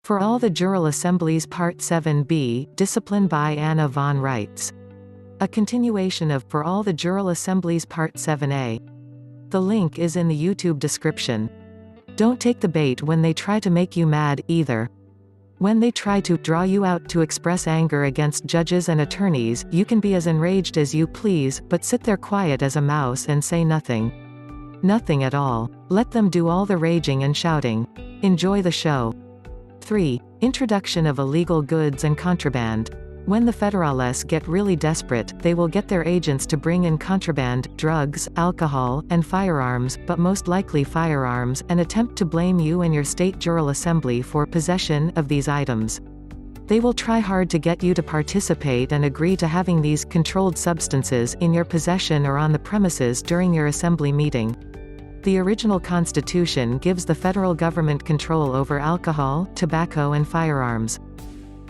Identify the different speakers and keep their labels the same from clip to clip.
Speaker 1: For All The Jural Assemblies Part 7b, Discipline by Anna von Reitz. A continuation of For All The Jural Assemblies Part 7a. The link is in the YouTube description. Don't take the bait when they try to make you mad, either. When they try to draw you out to express anger against judges and attorneys, you can be as enraged as you please, but sit there quiet as a mouse and say nothing. Nothing at all. Let them do all the raging and shouting. Enjoy the show. 3. Introduction of illegal goods and contraband. When the federales get really desperate, they will get their agents to bring in contraband, drugs, alcohol, and firearms, but most likely firearms, and attempt to blame you and your State Jural Assembly for possession of these items. They will try hard to get you to participate and agree to having these controlled substances in your possession or on the premises during your assembly meeting. The original Constitution gives the federal government control over alcohol, tobacco and firearms.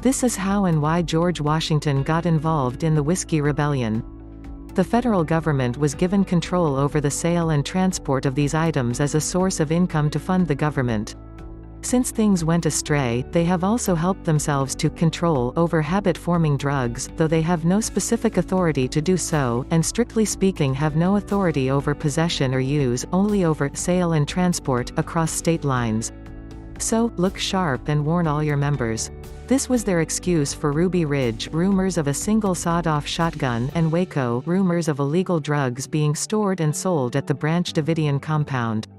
Speaker 1: This is how and why George Washington got involved in the Whiskey Rebellion. The federal government was given control over the sale and transport of these items as a source of income to fund the government. Since things went astray, they have also helped themselves to control over habit-forming drugs, though they have no specific authority to do so, and strictly speaking have no authority over possession or use, only over sale and transport, across state lines. So, look sharp and warn all your members. This was their excuse for Ruby Ridge, rumors of a single sawed-off shotgun, and Waco, rumors of illegal drugs being stored and sold at the Branch Davidian compound.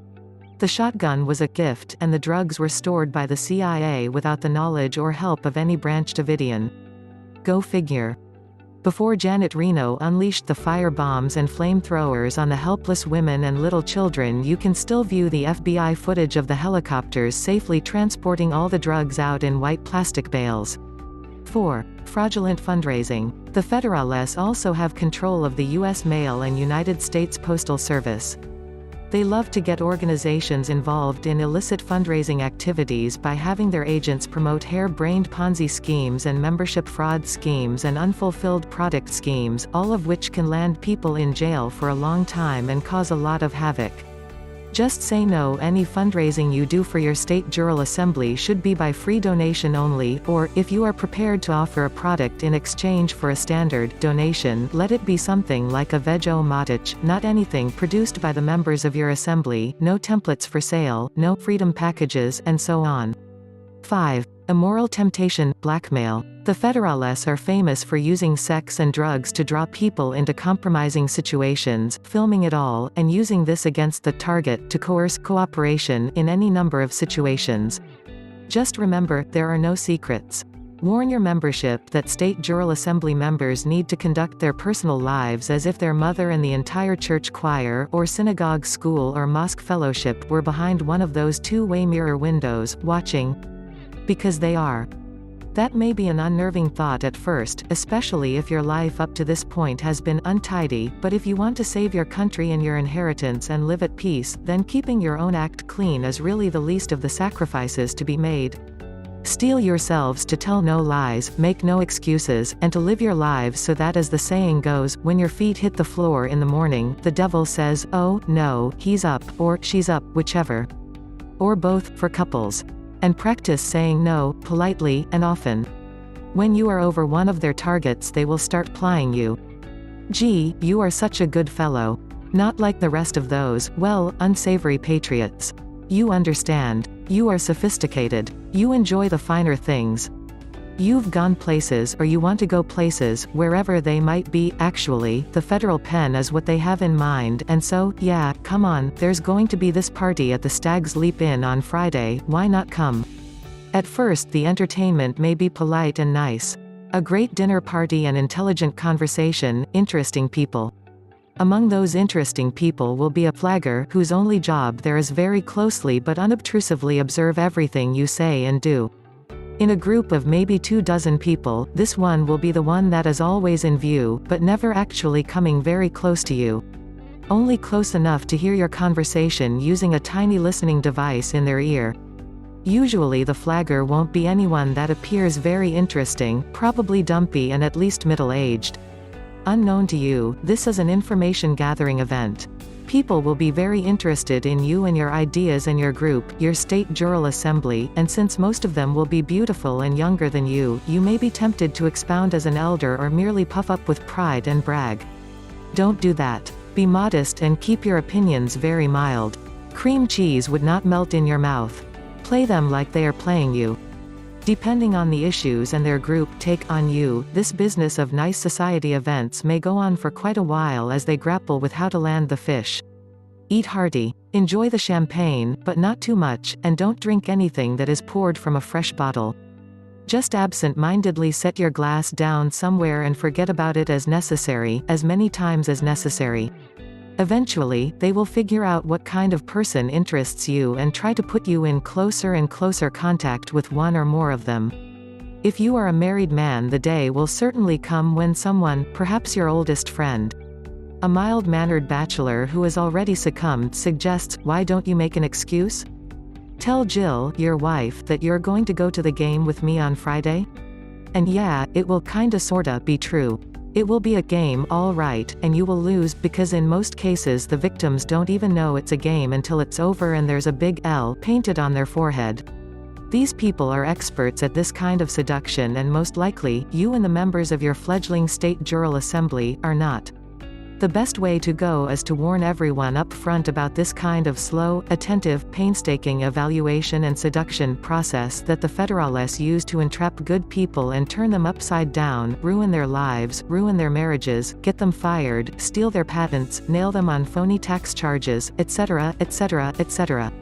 Speaker 1: The shotgun was a gift, and the drugs were stored by the CIA without the knowledge or help of any Branch Davidian. Go figure. Before Janet Reno unleashed the fire bombs and flamethrowers on the helpless women and little children, you can still view the FBI footage of the helicopters safely transporting all the drugs out in white plastic bales. 4. Fraudulent fundraising. The federales also have control of the U.S. Mail and United States Postal Service. They love to get organizations involved in illicit fundraising activities by having their agents promote hair-brained Ponzi schemes and membership fraud schemes and unfulfilled product schemes, all of which can land people in jail for a long time and cause a lot of havoc. Just say no. Any fundraising you do for your State Jural Assembly should be by free donation only, or, if you are prepared to offer a product in exchange for a standard donation, let it be something like a veg-o-matic, not anything produced by the members of your assembly, no templates for sale, no freedom packages, and so on. 5. Immoral temptation, blackmail. The federales are famous for using sex and drugs to draw people into compromising situations, filming it all, and using this against the target to coerce cooperation in any number of situations. Just remember, there are no secrets. Warn your membership that State Jural Assembly members need to conduct their personal lives as if their mother and the entire church choir, or synagogue, school or mosque fellowship were behind one of those two-way mirror windows, watching. Because they are. That may be an unnerving thought at first, especially if your life up to this point has been untidy, but if you want to save your country and your inheritance and live at peace, then keeping your own act clean is really the least of the sacrifices to be made. Steel yourselves to tell no lies, make no excuses, and to live your lives so that, as the saying goes, when your feet hit the floor in the morning, the devil says, "Oh, no, he's up," or "she's up," whichever. Or both, for couples. And practice saying no, politely, and often. When you are over one of their targets, they will start plying you. "Gee, you are such a good fellow. Not like the rest of those, well, unsavory patriots. You understand. You are sophisticated. You enjoy the finer things. You've gone places, or you want to go places, wherever they might be. Actually, the federal pen is what they have in mind, and so, yeah, come on, there's going to be this party at the Stag's Leap Inn on Friday, why not come?" At first the entertainment may be polite and nice. A great dinner party and intelligent conversation, interesting people. Among those interesting people will be a flagger, whose only job there is very closely but unobtrusively observe everything you say and do. In a group of maybe 24 people, this one will be the one that is always in view, but never actually coming very close to you. Only close enough to hear your conversation using a tiny listening device in their ear. Usually the flagger won't be anyone that appears very interesting, probably dumpy and at least middle-aged. Unknown to you, this is an information gathering event. People will be very interested in you and your ideas and your group, your State Jural Assembly, and since most of them will be beautiful and younger than you may be tempted to expound as an elder or merely puff up with pride and brag. Don't do that. Be modest and keep your opinions very mild. Cream cheese would not melt in your mouth. Play them like they are playing you. Depending on the issues and their group take on you, this business of nice society events may go on for quite a while as they grapple with how to land the fish. Eat hearty. Enjoy the champagne, but not too much, and don't drink anything that is poured from a fresh bottle. Just absent-mindedly set your glass down somewhere and forget about it as necessary, as many times as necessary. Eventually, they will figure out what kind of person interests you and try to put you in closer and closer contact with one or more of them. If you are a married man, the day will certainly come when someone, perhaps your oldest friend, a mild-mannered bachelor who has already succumbed, suggests, "Why don't you make an excuse? Tell Jill, your wife, that you're going to go to the game with me on Friday?" And yeah, it will kinda sorta be true. It will be a game, all right, and you will lose because in most cases the victims don't even know it's a game until it's over and there's a big L painted on their forehead. These people are experts at this kind of seduction and most likely, you and the members of your fledgling State Jural Assembly are not. The best way to go is to warn everyone up front about this kind of slow, attentive, painstaking evaluation and seduction process that the federales use to entrap good people and turn them upside down, ruin their lives, ruin their marriages, get them fired, steal their patents, nail them on phony tax charges, etc., etc., etc.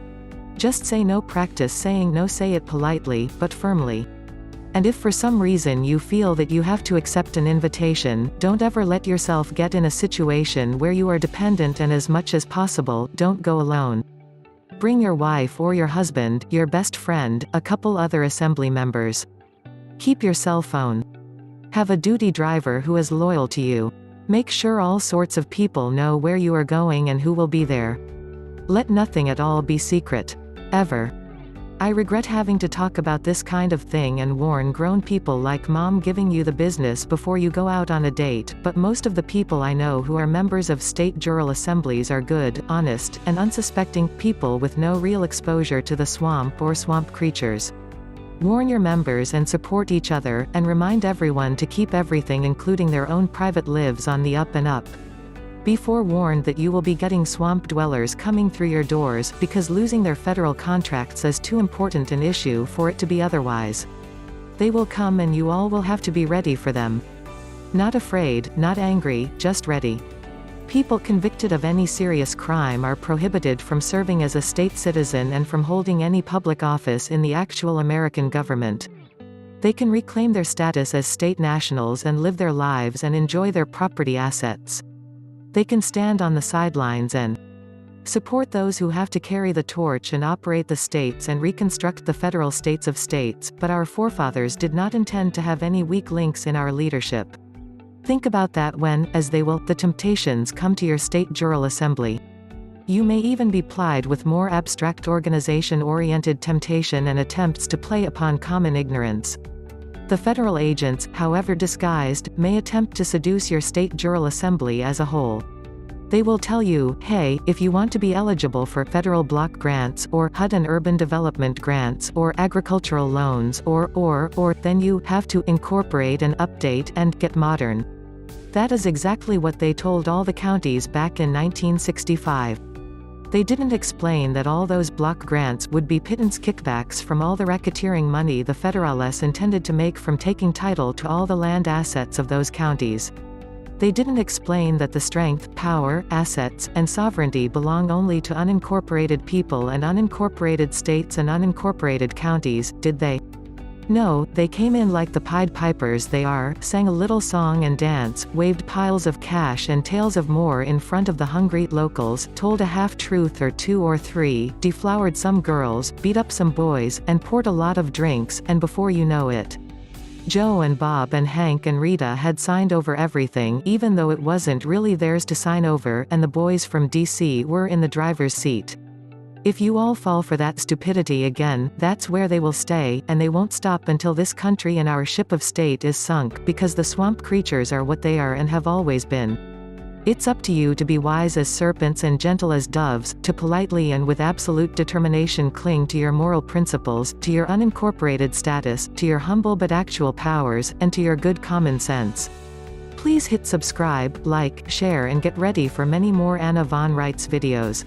Speaker 1: Just say no. Practice saying no. Say it politely, but firmly. And if for some reason you feel that you have to accept an invitation, don't ever let yourself get in a situation where you are dependent, and as much as possible, don't go alone. Bring your wife or your husband, your best friend, a couple other assembly members. Keep your cell phone. Have a duty driver who is loyal to you. Make sure all sorts of people know where you are going and who will be there. Let nothing at all be secret. Ever. I regret having to talk about this kind of thing and warn grown people like Mom giving you the business before you go out on a date, but most of the people I know who are members of State Jural Assemblies are good, honest, and unsuspecting people with no real exposure to the swamp or swamp creatures. Warn your members and support each other, and remind everyone to keep everything including their own private lives on the up and up. Be forewarned that you will be getting swamp dwellers coming through your doors, because losing their federal contracts is too important an issue for it to be otherwise. They will come and you all will have to be ready for them. Not afraid, not angry, just ready. People convicted of any serious crime are prohibited from serving as a state citizen and from holding any public office in the actual American government. They can reclaim their status as state nationals and live their lives and enjoy their property assets. They can stand on the sidelines and support those who have to carry the torch and operate the states and reconstruct the federal states of states, but our forefathers did not intend to have any weak links in our leadership. Think about that when, as they will, the temptations come to your State Jural Assembly. You may even be plied with more abstract organization-oriented temptation and attempts to play upon common ignorance. The federal agents, however disguised, may attempt to seduce your State Jural Assembly as a whole. They will tell you, hey, if you want to be eligible for federal block grants, or HUD and urban development grants, or agricultural loans, or, then you have to incorporate and update and get modern. That is exactly what they told all the counties back in 1965. They didn't explain that all those block grants would be pittance kickbacks from all the racketeering money the federales intended to make from taking title to all the land assets of those counties. They didn't explain that the strength, power, assets, and sovereignty belong only to unincorporated people and unincorporated states and unincorporated counties, did they? No, they came in like the Pied Pipers they are, sang a little song and dance, waved piles of cash and tales of more in front of the hungry locals, told a half-truth or two or three, deflowered some girls, beat up some boys, and poured a lot of drinks, and before you know it, Joe and Bob and Hank and Rita had signed over everything even though it wasn't really theirs to sign over, and the boys from DC were in the driver's seat. If you all fall for that stupidity again, that's where they will stay, and they won't stop until this country and our ship of state is sunk, because the swamp creatures are what they are and have always been. It's up to you to be wise as serpents and gentle as doves, to politely and with absolute determination cling to your moral principles, to your unincorporated status, to your humble but actual powers, and to your good common sense. Please hit subscribe, like, share and get ready for many more Anna von Reitz videos.